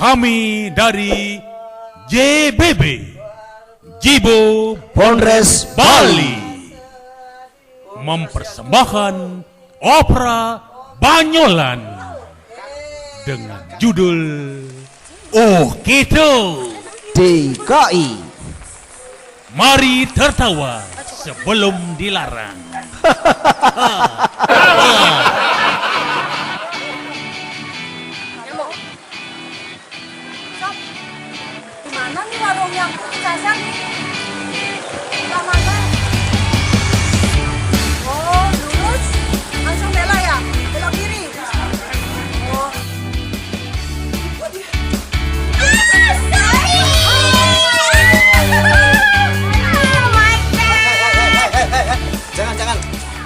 Kami dari JBB Jibo Polres Bali mempersembahkan opera Banyolan dengan judul Oh Gitu. DKI. Mari tertawa sebelum dilarang. Mana nih warung yang cacat nih? Sebelah mana? Oh, lurus. Langsung belok ya? Belok kiri. Oh. Jangan,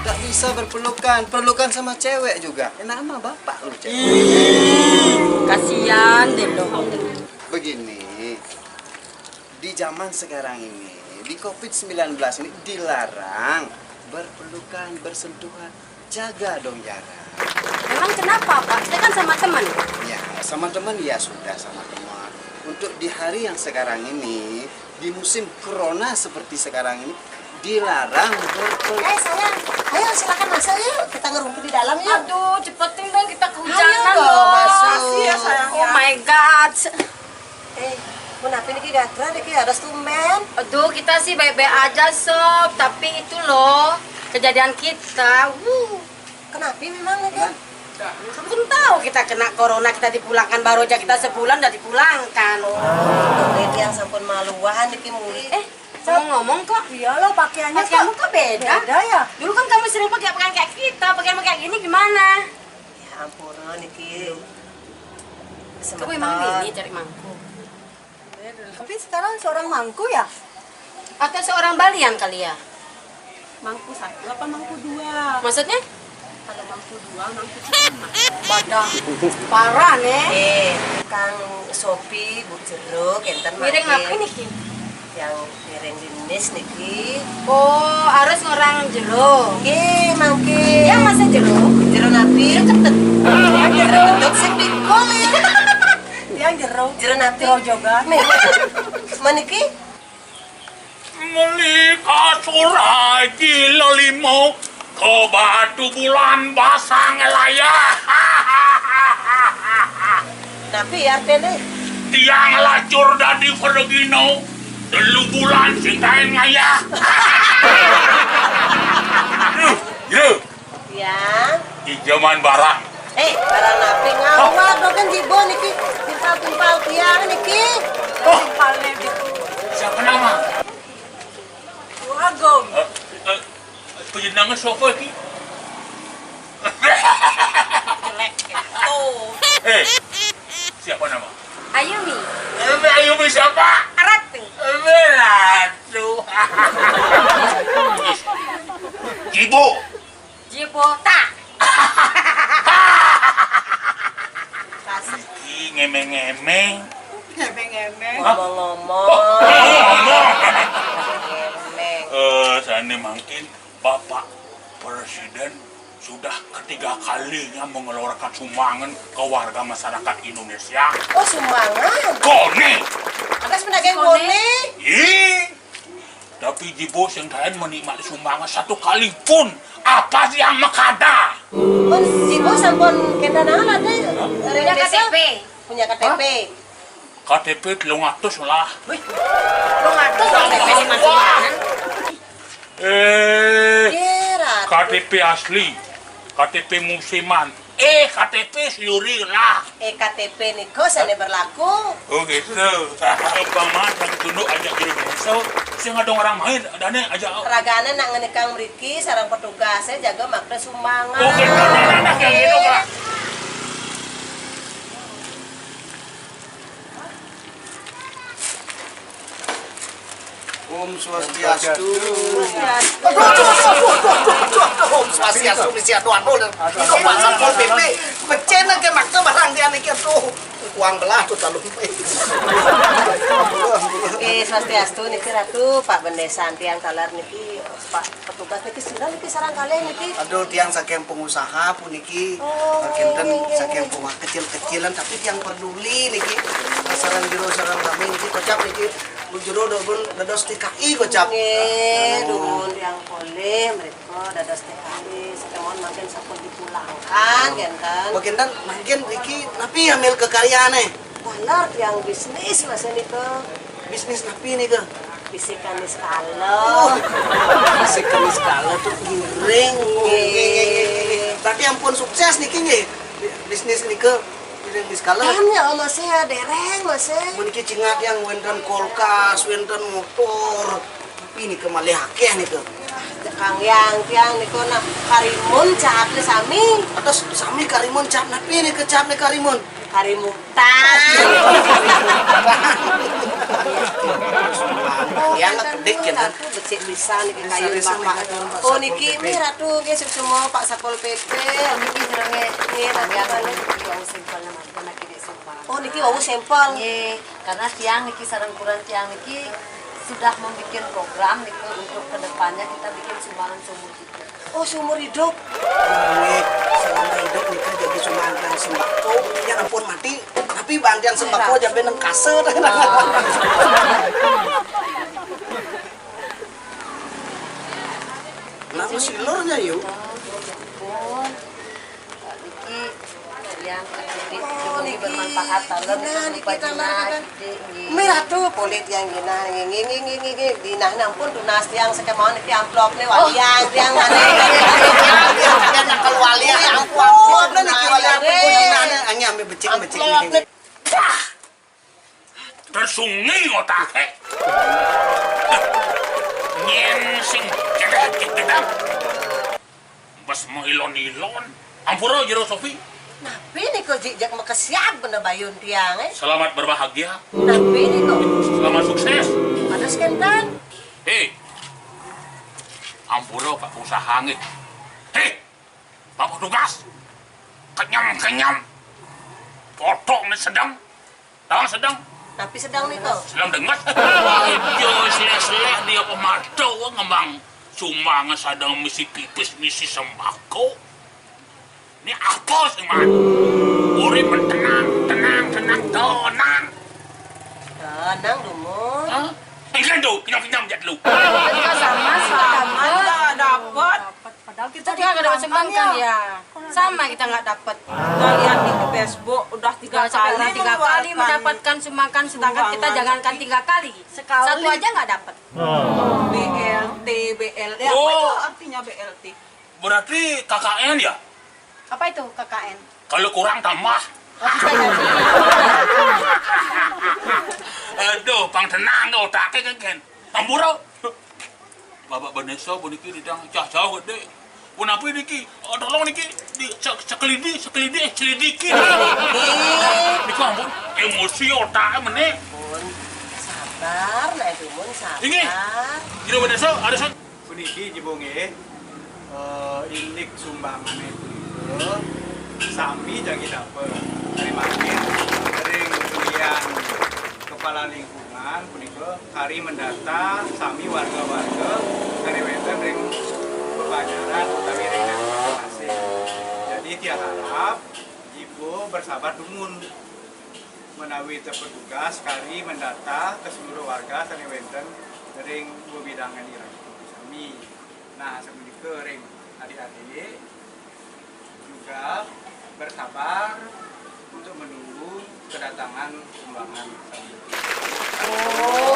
tak bisa berpelukan, pelukan sama cewek juga. Enak sama bapak lu cewek. Kasihan deh lo. Begini, di zaman sekarang ini, di COVID-19 ini dilarang berpelukan, bersentuhan. Jaga dong jarak. Emang kenapa Pak? Kita kan sama teman. Ya, sama teman ya sudah sama teman. Untuk di hari yang sekarang ini, di musim corona seperti sekarang ini, dilarang berpelukan. Sayang, ayo silakan masuk yuk. Kita ngerumput di dalam yuk. Aduh, cepetin dong kita Ayo kehujanan dong, loh. masuk. Makasih ya sayang. Oh my god. Kenapa ini gatra nih harus tumben? Aduh, kita sih baik-baik aja sob. Tapi itu loh kejadian kita. Kenapa memang nih? Kamu kan tahu kita kena corona, kita dipulangkan baru aja kita sebulan udah dipulangkan. Ini yang sampun maluan nih muli. Ngomong kok. Iya lo pakaiannya Pakaianmu kok beda? Beda ya? Dulu kan kamu sering pakai pakaian kayak kita, pakaian kayak gini gimana? Ya ampun, Niki. Kamu emang ini cari mangku. Tapi sekarang seorang mangku ya? Atau seorang Balian kali ya? Mangku satu apa mangku dua? Maksudnya? Kalau mangku dua, mangku sama. Badah. Parah nih. Kang Sopi, Bu Jeruk, enten Miring apa ini, Ki? Yang miring jenis Niki. Oh, harus ngorang jero. Oke, mangke. Ya masa jero? Jero napi. Jero ketet. Yang jero ketuk sih pikul ya. Yang jero. Jero napi. Jero juga. Nih. Maniki? Melika surai gila limau ke batu bulan basang layah. Napi ya artinya. Tiang lacur dadi Fergino delu bulan sintain ngayah. Yo, Ya. ijaman barang. Barang napi ngawat dong kan jibo Niki. Timpal-timpal tiang Niki. Oh. Timpalnya gitu. Siapa nama? Agong. Penjenangan sofa ki. Siapa nama? Ayumi. Ayumi siapa? Ratu. Ratu. Ibu. Jibota. Iki ngemeng-ngemeng. Ngomong-ngomong. Sana mungkin Bapak Presiden sudah ketiga kalinya mengeluarkan sumbangan ke warga masyarakat Indonesia. Oh, sumbangan. Gone! Ada sebenarnya gone. Tapi Jibo yang lain menikmati sumbangan satu kali pun. Apa sih yang makada? Oh, jibo sampun kena nala deh. Punya KTP. Punya KTP. KTP 300 lah. Lu ngatur KTP di mana? Kira. KTP asli. KTP musiman. KTP seluruh lah. KTP nih kok sana berlaku. Oh gitu. Bang Mas lagi tunduk ajak jadi besok. Saya nggak ada orang main. Ada nih ajak. Ragana nak ngenikang mriki sarang petugasnya jaga makna sumbangan. Oh gitu. Nah, kayak gitu lah. Om Swastiastu. Om Swastiastu di siatu anu dan itu pasal pol PP becena ke makna barang dia nih tuh uang belah tuh terlalu. Swastiastu niki Ratu Pak Bendesan tiang talar niki Pak petugas niki sudah niki sarang kalian niki. Aduh, tiang saking pengusaha puniki. Oh, Kinten nggih, saking nggih. pengusaha kecil-kecilan tapi tiang peduli niki. Sarang jero sarang kami niki kocap niki. Jero dobel dados TKI kocap. Nggih, dumun yang boleh mereka dados TKI sekemon makin sampun dipulangkan genten. Baginten mungkin iki napi ambil kekaryaan Walar yang bisnis mas nika. bisnis napi nih ke Bisikan di skala. bisik kemis kala tuh giring berarti ampun sukses niki nggih bisnis nih ke giring di skala Kan ya mas ya dereng mas ya. meniki cingat yang wenten kulkas wenten motor tapi ini ke malih akeh nih ke Kang yang tiang niko na karimun cap le sami. atas sami karimun cap napi nih ke cap nih karimun Karimutan. yang kedek ya kan Aku becik bisa niki kayu Sari-sari bapak. kayu Pak Oh Satpol niki PP. mi ratu ge semua Pak Satpol PP. Niki jenenge niki Wau sempel nama anak kiri sempel. Oh niki wau sampel. Nggih, karena tiang niki sareng kurang tiang niki sudah membuat program niki untuk kedepannya kita bikin sumbangan sumur hidup. Oh sumur hidup. Ini selama hidup nikah jadi sumbangan sembako ya ampun mati tapi bantian sembako jabe nang kasur kenapa silurnya yuk Pun niki tiang aktif Oh, niki niki. bermanfaat tangan Gina, niki niki tanah, kan. nggih. Mi ratu polit yang gina ngi dinah nampun tunas tiang sekemon niki amplop ne walian tiang mana. yang nakal wali ya ampun nah niki wali apa gunanya hanya ambil becik niki Tersungi otaknya. Nyen sing cedek-cedek. Bas mau ilon-ilon. Ampura jero Sofi. Napi niko jik makasiag bener bayun tiang Selamat berbahagia. Napi niko. Selamat sukses. Ada skentan. Hei. Ampura Pak usaha nge. Hei. Pak petugas. Kenyam. Potong nih sedang. Tangan sedang. Napi sedang niko. Sedang dengar. Yo seleh-seleh dia pemantau ngembang. Cuma sedang misi pipis, misi sembako. Ini apa sih man? Urip tenang. Tenang dumun. Hah? Ikan tuh, kenyam jat lu. Nggak dapat. Padahal Kita dia nggak dapat sembangkan ya. Sama kita nggak dapat. Kita lihat di Facebook udah 3 kali. 3 kali mendapatkan sumbangan sedangkan kita jangankan 3 kali. Satu aja nggak dapat. BLT, BLT. Oh. Apa itu artinya BLT? Berarti KKN ya? Apa itu KKN? Kalau kurang tambah. Aduh, pang tenang kau otaknya kan. Ampura. Bapak Vanessa puniki didang jauh gede. Pun apa niki? Oh, tolong niki di selidiki. Niku ampun, emosi otaknya meneh. Pun sabar nah dumun Ini. sabar. Gila Vanessa, ada sih. Puniki jebonge indik sumbangan itu sami jangi dapet dari makin sering pilihan kepala lingkungan punika hari mendata sami warga-warga dari weten ring pelajaran utawi ring masing jadi tiap harap ibu bersabar dumun menawi petugas kari mendata ke seluruh warga sani wenten ring bebidangan irang sami. Nah, semenika ring adik-adik juga bersabar untuk menunggu kedatangan sumbangan. Oh